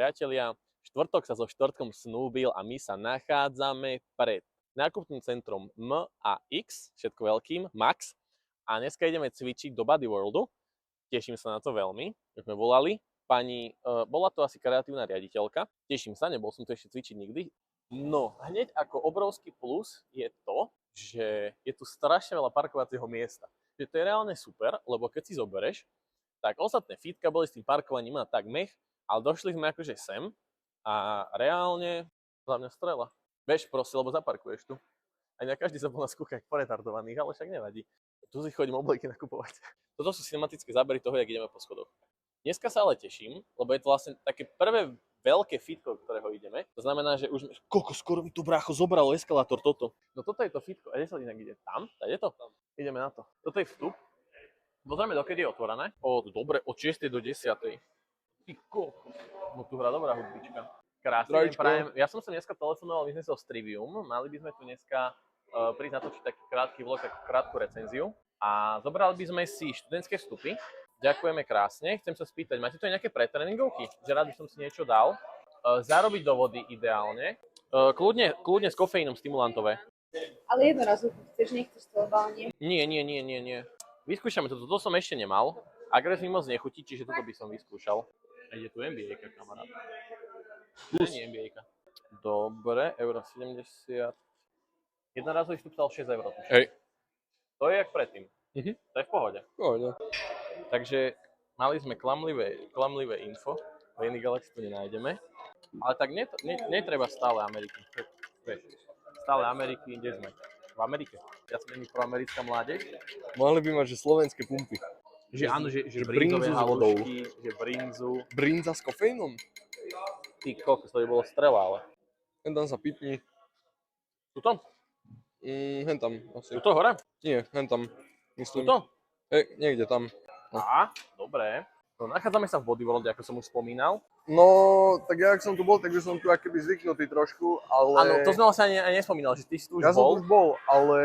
priatelia, štvrtok sa so štvrtkom snúbil a my sa nachádzame pred nákupným centrom M a X, všetko veľkým, Max. A dneska ideme cvičiť do Body Worldu. Teším sa na to veľmi, už sme volali. Pani, bola to asi kreatívna riaditeľka. Teším sa, nebol som tu ešte cvičiť nikdy. No, hneď ako obrovský plus je to, že je tu strašne veľa parkovacieho miesta. Že to je reálne super, lebo keď si zobereš, tak ostatné fitka boli s tým parkovaním a tak mech, ale došli sme akože sem a reálne za mňa strela. Bež proste, lebo zaparkuješ tu. Aj na každý sa bol nás kúkať poretardovaných, ale však nevadí. Tu si chodím obleky nakupovať. Toto sú cinematické zábery toho, jak ideme po schodoch. Dneska sa ale teším, lebo je to vlastne také prvé veľké fitko, do ktorého ideme. To znamená, že už... Koľko skoro mi tu brácho zobralo eskalátor toto. No toto je to fitko. A kde sa inak ide? Tam? Tady je to? Tam. Ideme na to. Toto je vstup. Pozrieme, dokedy je otvorené. Dobre, od 6. do 10. Ty kokos. No tu hrá dobrá hudbička. Krásne prajem. Ja som sa dneska telefonoval, my sme sa o Strivium. Mali by sme tu dneska prísť natočiť taký krátky vlog, takú krátku recenziu. A zobrali by sme si študentské vstupy. Ďakujeme krásne. Chcem sa spýtať, máte tu aj nejaké pretréningovky? Že rád by som si niečo dal. Zarobiť do vody ideálne. Kľudne s kofeínom stimulantové. Ale jednorazovku chceš, nechceš to obálne? Nie. Vyskúšame to. Toto som ešte nemal. Agres mi moc nechutí, čiže toto by som vyskúšal. A ide tu NBA-ka, kamarát. Nie NBA-ka. Dobre, euro 70. Jednorazový vstup stal 6 eur. Hej. To je jak predtým. To je v pohode. Pohode. Takže mali sme klamlivé info. V iných Galaxy to nenájdeme. Ale tak netreba stále Ameriky. Stále Ameriky, kde sme? V Amerike. Ja som není proamerická mládež. Mohli by mať, že slovenské pumpy. Že áno, že brinzu brinzové s vodou. halušky, že brinzu. Brinza s kofeínom? Ty kokos, to by bolo strela, ale. Hen tam sa pipni. Tuto? Hen tam asi. Tuto hore? Nie, hen tam. Myslím. Tuto? Hej, niekde tam. Á, dobré. No, nachádzame sa v Body World, ako som už spomínal. No, tak ja, ak som tu bol, tak by som tu akoby zvyknutý trošku, ale... Áno, to som vlastne ani nespomínal, že ty si tu už ja bol. som tu už bol, ale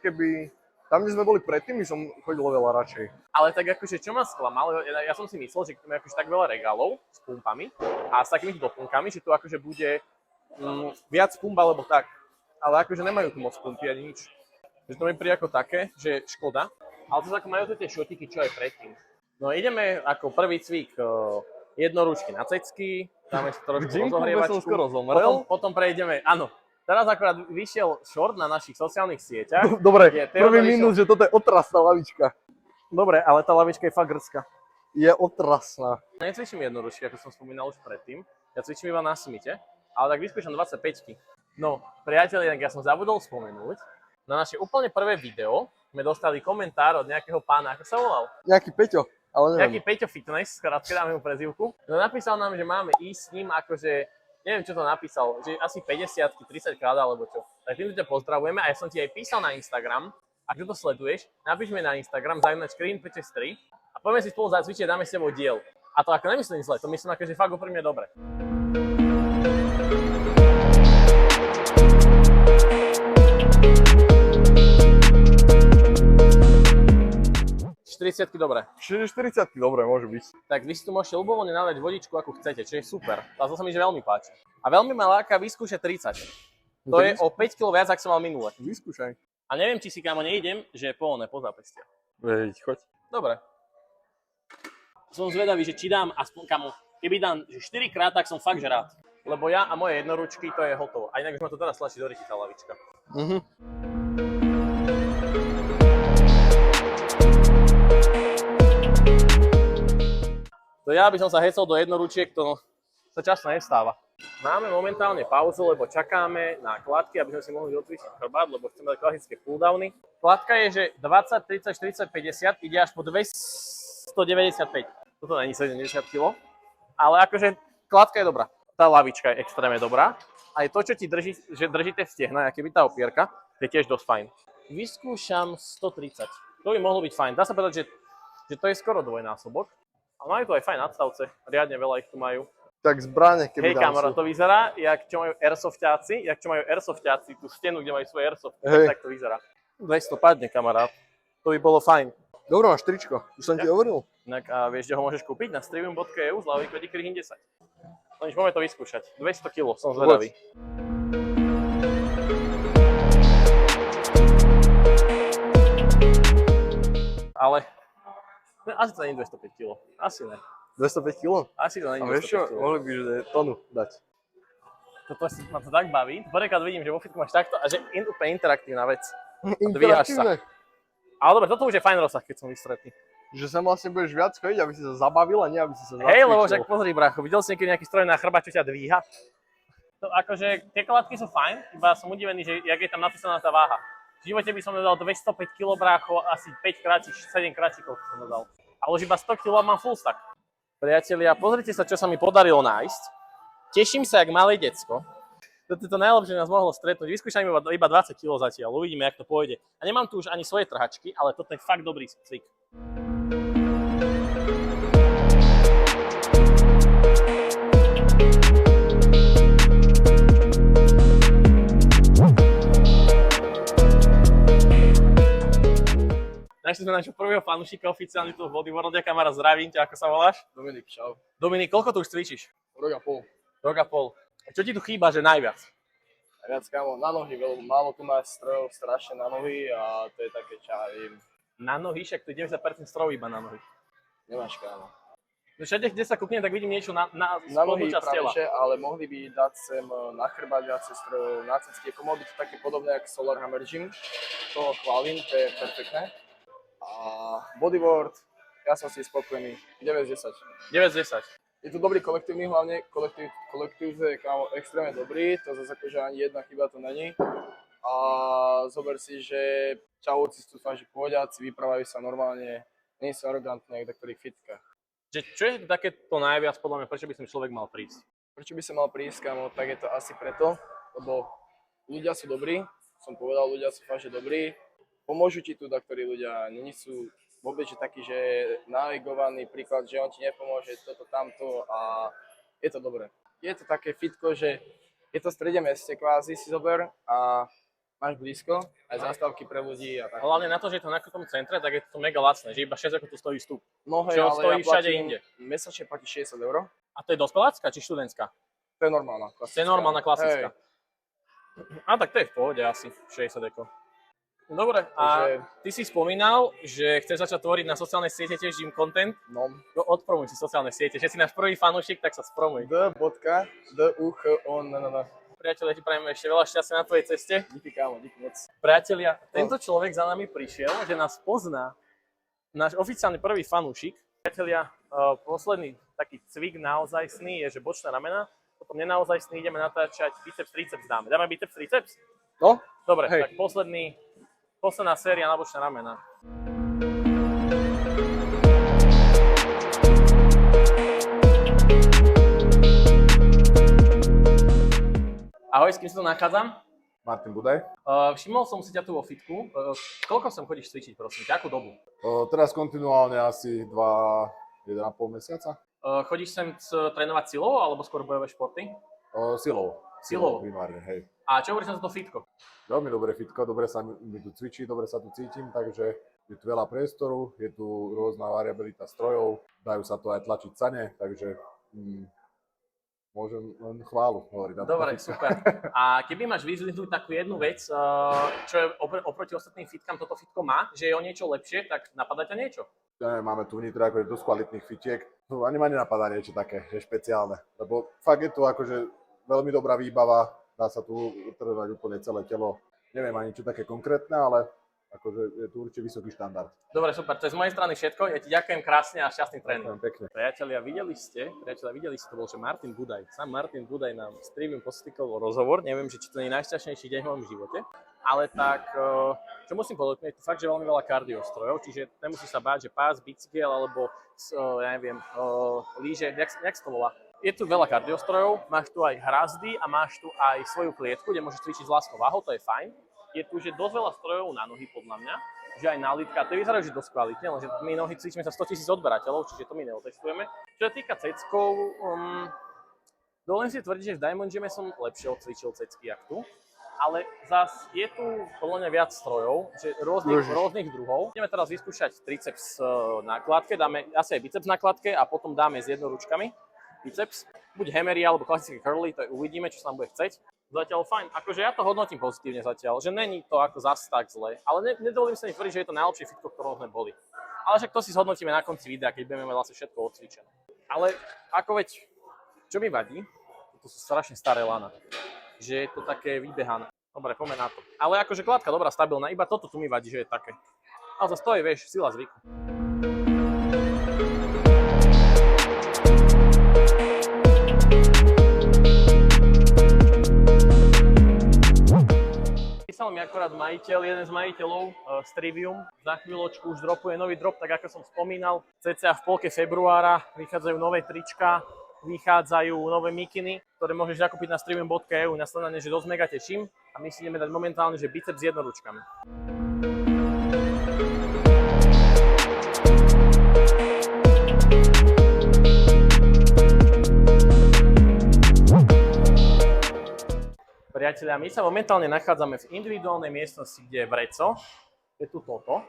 keby... Tam, kde sme boli predtým, by som chodil oveľa radšej. Ale tak akože, čo ma sklamal, ja som si myslel, že máme akože tak veľa regálov s pumpami a s takými doplnkami, že tu akože bude viac pump alebo tak. Ale akože nemajú tu moc pumpy ani nič. Že to mi príde ako také, že škoda. Ale to ako majú tu tie šotiky, čo aj predtým. No ideme ako prvý cvik jednoručky na cecky, dáme si trošku rozohrievačku. Som skoro zomrel. Potom prejdeme, áno. Teraz akorát vyšiel short na našich sociálnych sieťach. Dobre, prvý minus, že toto je otrasná lavička. Dobre, ale tá lavička je fakt grdská. Je otrasná. Necvičím jednoručky, ako som spomínal už predtým. Ja cvičím iba na smite, ale tak vyskúšam 25-ky. No, priatelia, ja som zabudol spomenúť, na naše úplne prvé video sme dostali komentár od nejakého pána, ako sa volal? Nejaký Peťo, ale neviem. Nejaký Peťo Fitness, skrátke dáme mu prezývku. No napísal nám, že máme ísť s ním akože, neviem čo to napísal, že asi 50-ky, 30 krát alebo čo. Tak týmto ťa pozdravujeme a ja som ti aj písal na Instagram. Ak to sleduješ, napíš mi na Instagram, @screen563 a poďme si spolu zacvičiť a dáme s tebou diel. A to ako nemyslím zle, to myslím akože fakt úprimne dobre. Dobre. 40-ky, dobre, môže byť. Tak vy si tu môžete ľubovoľne naliať vodičku, ako chcete, čo je super. A to sa mi že veľmi páči. A veľmi ma láka vyskúšať 30. To je o 5 kg viac, ak som mal minule. Vyskúšaj. A neviem, či si kámo neidem, že je pohodné po zápestia. Veď, choď. Dobre. Som zvedavý, že či dám aspoň, kamo, keby dám 4 krát, tak som fakt že rád. Lebo ja a moje jednoručky, to je hotovo. A inak už ma to teraz tlačí do reči tá lavička. To ja by som sa hecol do jednoručiek, to sa často nestáva. Máme momentálne pauzu, lebo čakáme na kladky, aby sme si mohli docvičiť chrbát, lebo chceme dať klasické pulldowny. Kladka je, že 20, 30, 40, 50, ide až po 295. Toto není 70 kg, ale akože kladka je dobrá. Tá lavička je extrémne dobrá. Aj to, čo ti drží, že držíte v stehna, aké by tá opierka, je tiež dosť fajn. Vyskúšam 130. To by mohlo byť fajn. Dá sa povedať, že to je skoro dvojnásobok. A majú tu aj fajn nadstavce, riadne veľa ich tu majú. Tak zbrane, keby hej, kamera, to vyzerá, jak čo majú airsofťáci, tú stenu, kde majú svoje airsoft, tak to vyzerá. 200 padne, kamarát. To by bolo fajn. Dobre, máš tričko, už som ti hovoril. A vieš, kde ho môžeš kúpiť? Na streaming.eu, zľavý kódik RIHIN10. No nič, môžeme to vyskúšať. 200 kg, som zvedavý. Ale asi to nie je 205 kg. Asi ne. 205 kg? Asi to nie A je vieš čo, 205 kg. mohli by že tonu dať. Toto ma to tak baví. Prvýkrát vidím, že vo fitku máš takto a že je úplne interaktívna vec. Dvíhaš sa. Ale dobre, toto už je fajn rozsah, keď som vystretný. Že sa vlastne budeš viac chodiť, aby si sa zabavil a nie aby si sa zacvičil. Hej, lebo však pozri, brácho, videl si niekedy nejaký stroj na chrbát, čo ťa dvíha? To akože, tie klátky sú fajn, iba som udivený, že jak je tam napísaná tá váha. V živote by som dodal 205 kg, brácho, asi 5 krát, 7 krát, koľko som dodal. Ale už iba 100 kg mám full stack. Priatelia, pozrite sa, čo sa mi podarilo nájsť. Teším sa, jak malé decko. Toto je to najlepšie, čo nás mohlo stretnúť. Vyskúšam iba 20 kg zatiaľ, uvidíme, jak to pôjde. A nemám tu už ani svoje trhačky, ale toto je fakt dobrý cvik. Našli sme nášho prvého fanúšika oficiálne tu v Bodyworlde. Kamara, zdravím ťa, ako sa voláš? Dominik, čau. Dominik, koľko tu už cvičíš? Rok a pol. Rok a pol. A čo ti tu chýba, že najviac? Viac kámo, na nohy, veľmi málo tu máš strojov, strašne na nohy a to je také, čo ja viem. Na nohy, však to je 90% strojov iba na nohy. Nemáš kámo. No všade, kde sa kúknem, tak vidím niečo na nohy časť tela. práve, ale mohli by dať sem na chrbát viacej strojov, na cecky. Mohlo by to také podobné ako Solar Hammer Gym. To chválim, to je perfektné. A bodyboard, ja som si spokojný, 9 z 10. 9 z 10. Je tu dobrý kolektívny hlavne, kolektív je kámo extrémne dobrý, to zase akože ani jedna chyba to není. A zober si, že čavovci sú fakt, že pohodiaci, vyprávajú sa normálne, nie sú arogantní, ako v niektorých fitkách. Čo je takéto najviac podľa mňa, prečo by som človek mal prísť? Prečo by sa mal prísť, kámo, tak je to asi preto, lebo ľudia sú dobrí, som povedal, ľudia sú fakt, že dobrí. Pomôžu ti tu, ktorí ľudia nie sú vôbec že taký, že navigovaný príklad, že on ti nepomôže toto, tamto a je to dobré. Je to také fitko, že je to v strede meste kvázi, si zober a máš blízko, aj zastávky pre ľudí a tak. Hlavne na to, že je to na nákupnom centre, tak je to mega lacné, že iba 6 ako tu stojí vstup. No hej, čo ale stojí ja všade platím, inde. mesačne platí 60 €. A to je dospelácka či študentská? To je normálna, klasická. To je normálna klasická. Hej. A tak to je v pohode asi, 60 €. Dobre, a Takže, ty si spomínal, že chceš začať tvoriť na sociálnej siete tiež gym content. no, No, odpromuj si sociálne siete, že si náš prvý fanúšik, tak sa spromuj. d.duchon. Priatelia, ti prajeme ešte veľa šťastia na tvojej ceste. Díky kámo, díky moc. Priatelia, tento človek za nami prišiel, že nás pozná. Náš oficiálny prvý fanúšik. Priatelia, posledný taký cvik naozajstný je, že bočné ramena. Potom nenaozajstný ideme natáčať biceps, triceps dáme. Dáme biceps, triceps? No, Dobre, hej. tak posledná séria na bočné ramena. Ahoj, s kým sa tu nachádzam? Martin Budaj. Všimol som si ťa tu vo fitku. Koľko sem chodíš cvičiť, prosím ťa? Akú dobu? Teraz kontinuálne asi 1,5 mesiaca. Chodíš sem trénovať silou alebo skôr bojové športy? Silou. Silou? Primárne, hej. A čo hovoríš na toto fitko? Veľmi dobré fitko, dobre sa mi tu cvičí, dobre sa tu cítim, takže je tu veľa priestoru, je tu rôzna variabilita strojov, dajú sa to aj tlačiť sane, takže môžem len chválu hovoriť na to. Dobre, super. A keby máš vyzvihnúť takú jednu vec, čo je oproti ostatným fitkám toto fitko má, že je o niečo lepšie, tak napadá ťa niečo? Ja neviem, máme tu vnitri akože dosť kvalitných fitiek, ani ma nenapadá niečo také, že špeciálne, lebo fakt je tu akože veľmi dobrá výbava, dá sa tu trénovať úplne celé telo. Neviem ani čo také konkrétne, ale akože je tu určite vysoký štandard. Dobre, super. To je z mojej strany všetko. Ja ti ďakujem krásne a šťastný tréning. Ďakujem pekne. Priatelia, videli ste, to bol že Martin Budaj. Sám Martin Budaj nám s Trivium poskytol rozhovor. Neviem, či to nie je najšťastnejší deň v mojom živote. Ale tak, čo musím podotknúť, je to fakt, že veľmi veľa kardiostrojov, čiže nemusíš sa báť, že pás, bicykel alebo, ja neviem, lyže, jak sa to volá. Je tu veľa kardiostrojov, máš tu aj hrazdy a máš tu aj svoju klietku, kde môžeš cvičiť s vlastnou váhou, to je fajn. Je tu že dosť veľa strojov na nohy podľa mňa, že aj nálitka, to vyzerá, že dosť kvalitne, lenže my nohy cvičíme sa 100 000 odberateľov, čiže to my neotestujeme. Čo sa týka ceckov, dovolím si tvrdiť, že v Diamond Gyme som lepšie odcvičil cecky jak tu, ale zas je tu podľa mňa viac strojov, že rôznych druhov. Ideme teraz vyskúšať triceps na kladke, dáme asi aj biceps na kladke a potom dáme s jednoručkami. biceps. Buď hammery alebo klasické curly, to uvidíme, čo sa nám bude chceť. Zatiaľ fajn, akože ja to hodnotím pozitívne zatiaľ, že není to ako zas tak zle, ale nedovolím sa mi tvrdiť, že je to najlepšie fitko, v ktorom sme boli. Ale však to si zhodnotíme na konci videa, keď budeme mať vlastne všetko odcvičené. Ale ako veď, čo mi vadí, to sú strašne staré lana, že je to také vybehané. Dobre, poďme na to. Ale akože kladka dobrá, stabilná, iba toto tu mi vadí, že je také. Ale zase to je, vieš, sila zvyku. Písal mi akorát majiteľ, jeden z majiteľov z Trivium. Za chvíľočku už dropuje nový drop, tak ako som spomínal. Cca v polke februára vychádzajú nové trička, vychádzajú nové mikiny, ktoré môžeš zakúpiť na streaming.eu. Na sa na ne, že dosť mega teším. A my si ideme dať momentálne, že biceps s jednoručkami. Priatelia, my sa momentálne nachádzame v individuálnej miestnosti, kde je vreco. Je tu toto.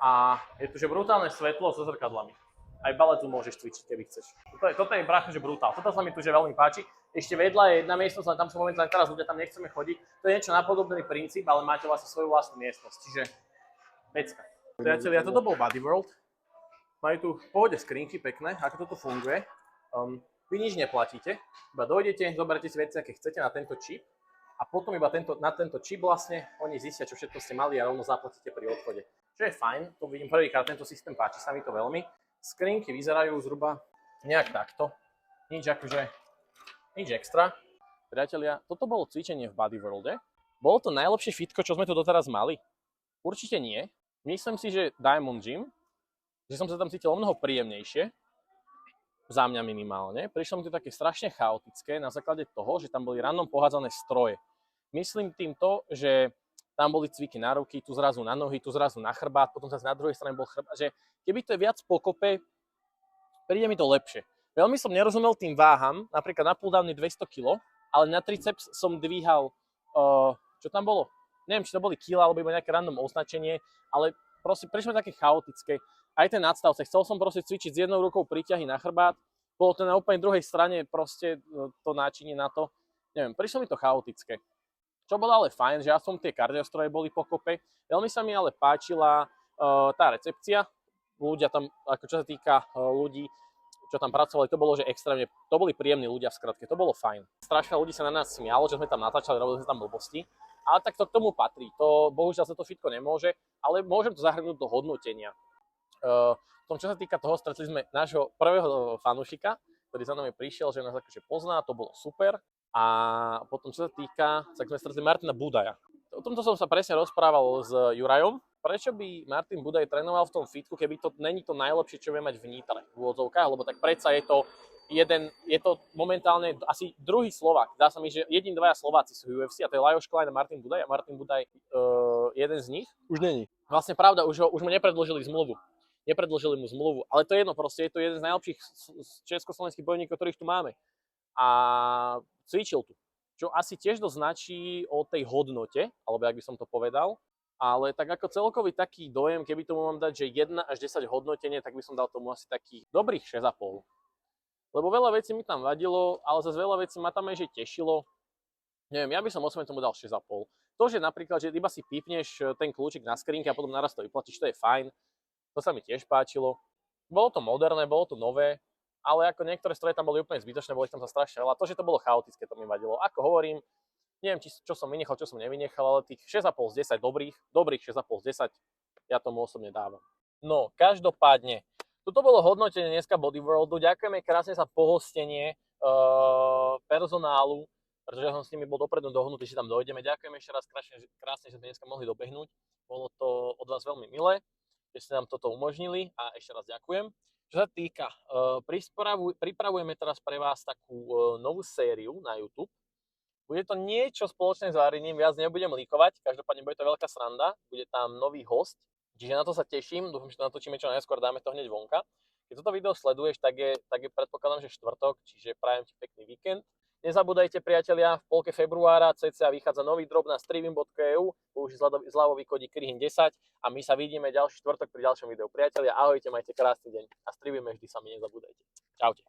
A je tu že brutálne svetlo so zrkadlami. Aj baletu môžeš cvičiť, keby chceš. Toto je brácha, že brutál. Toto sa mi tu že veľmi páči. Ešte vedľa je jedna miestnosť, ale tam sú momentálne teraz ľudia, tam nechceme chodiť. To je niečo napodobný princíp, ale máte vlastne svoju vlastnú miestnosť. Čiže pecka. Priatelia, toto bol Body World. Majú tu v pohode skrinky pekné, ako toto funguje. Vy nič neplatíte, iba dojdete, zoberte si veci, aké chcete na tento čip a potom iba na tento čip vlastne oni zistia, čo všetko ste mali a rovno zaplatíte pri odchode. Čo je fajn, to vidím prvýkrát, tento systém páči sa mi to veľmi. Skrinky vyzerajú zhruba nejak takto, nič extra. Priatelia, toto bolo cvičenie v Body Worlde. Bolo to najlepšie fitko, čo sme tu doteraz mali? Určite nie. Myslím si, že Diamond Gym, že som sa tam cítil o mnoho príjemnejšie. Za mňa minimálne. Prišlo mi to také strašne chaotické na základe toho, že tam boli random pohádzané stroje. Myslím týmto, že tam boli cviky na ruky, tu zrazu na nohy, tu zrazu na chrbát, potom zase na druhej strane bol chrbát, že keby to je viac pokope, príde mi to lepšie. Veľmi som nerozumel tým váham, napríklad na pulldowny 200 kg, ale na triceps som dvíhal, čo tam bolo? Neviem, či to boli kila, alebo iba nejaké random označenie, ale proste prišlo také chaotické. Aj ten nadstavce, chcel som proste cvičiť s jednou rukou príťahy na chrbát, bolo to na úplne druhej strane proste to náčinie na to. Neviem, prišlo mi to chaotické. Čo bolo ale fajn, že aspoň tie kardiostroje boli pokope. Veľmi sa mi ale páčila tá recepcia. Ľudia tam, ako čo sa týka ľudí, čo tam pracovali, to bolo, že extrémne, to boli príjemní ľudia v skratke, to bolo fajn. Strašne ľudí sa na nás smialo, že sme tam natáčali, robili sme tam blbosti. Ale tak to k tomu patrí, to bohužiaľ sa to fitko nemôže, ale môžem to zahrnúť do hodnotenia. V tom, čo sa týka toho, stretli sme nášho prvého fanúšika, ktorý za nami prišiel, že nás akože pozná, to bolo super. A potom, čo sa týka, tak sme stretli Martina Budaja. O tomto som sa presne rozprával s Jurajom. Prečo by Martin Budaj trénoval v tom fitku, keby to není to najlepšie, čo vie mať v Nitre, v úvodzovkách, lebo tak predsa je to momentálne asi druhý Slovák. Dá sa mi, že jediní dvaja Slováci sú v UFC a to je Lajos Klein a Martin Budaj. A Martin Budaj, jeden z nich, už není. Vlastne pravda, už mu nepredložili zmluvu. Nepredložili mu zmluvu, ale to je jedno, proste je to jeden z najlepších československých bojovníkov, ktorých tu máme. A cvičil tu, čo asi tiež doznačí o tej hodnote, alebo jak by som to povedal, ale tak ako celkový taký dojem, keby tomu mám dať, že 1 až 10 hodnotenie, tak by som dal tomu asi takých dobrých 6,5. Lebo veľa vecí mi tam vadilo, ale zase veľa vecí ma tam aj že tešilo. Neviem, ja by som osobne tomu dal 6,5. To, že napríklad, že iba si pípneš ten kľúčik na skrinke a potom naraz to vyplatíš, to je fajn. To sa mi tiež páčilo. Bolo to moderné, bolo to nové, ale ako niektoré stroje tam boli úplne zbytočné, boli tam sa strašne veľa. To, že to bolo chaotické, to mi vadilo. Ako hovorím, neviem, čo som vynechal, čo som nevynechal, ale tých 6,5 z 10 dobrých 6,5 z 10 ja tomu osobne dávam. No, každopádne, toto bolo hodnotenie dneska Body Worldu. Ďakujeme krásne za pohostenie personálu, pretože som s nimi bol dopredu dohodnutý, že tam dojdeme. Ďakujeme ešte raz krásne, že sme dneska mohli dobehnúť. Bolo to od vás veľmi milé, že ste nám toto umožnili a ešte raz ďakujem. Čo sa týka, pripravujeme teraz pre vás takú novú sériu na YouTube. Bude to niečo spoločné s Variním, viac nebudem líkovať, každopádne bude to veľká sranda, bude tam nový host, čiže na to sa teším, dúfam, že to natočíme čo najskôr, dáme to hneď vonka. Keď toto video sleduješ, tak je predpokladám, že štvrtok, čiže prajem ti pekný víkend. Nezabúdajte, priatelia, v polke februára cca vychádza nový drop na streaming.eu, použij zľavový kódik KRIHIN10 a my sa vidíme ďalší štvrtok pri ďalšom videu. Priatelia, ahojte, majte krásny deň a streamujeme vždy sami, nezabúdajte. Čaute.